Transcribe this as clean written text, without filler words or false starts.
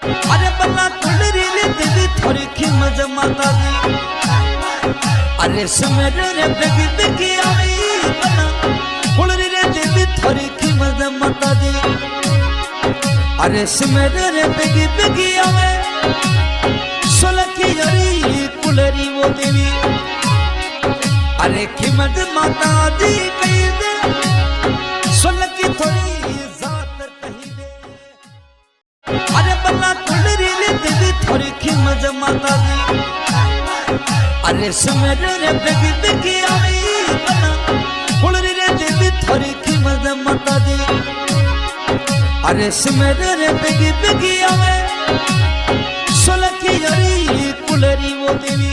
अरे बल्ला तुलरी रे देवी थोड़ी की मजा माता दी। अरे समेरे रे बेगी बेगी आई बल्ला तुलरी रे देवी थोड़ी की मजा माता दी। अरे समेरे रे बेगी बेगी आवे सोलकी यारी कुलरी वो देवी। अरे खिमत माता दी कही दे सोलकी थोड़ी जात कही दे। अरे बल्ला तुलरी रे देवी थोड़ी खिमत माता दी। अरे समेरे रे बेगी बेगी आई बल्ला तुलरी रे देवी थोड़ी खिमत माता दी। अरे समेरे रे बेगी बेगी आवे सोलकी यारी कुलरी वो देवी।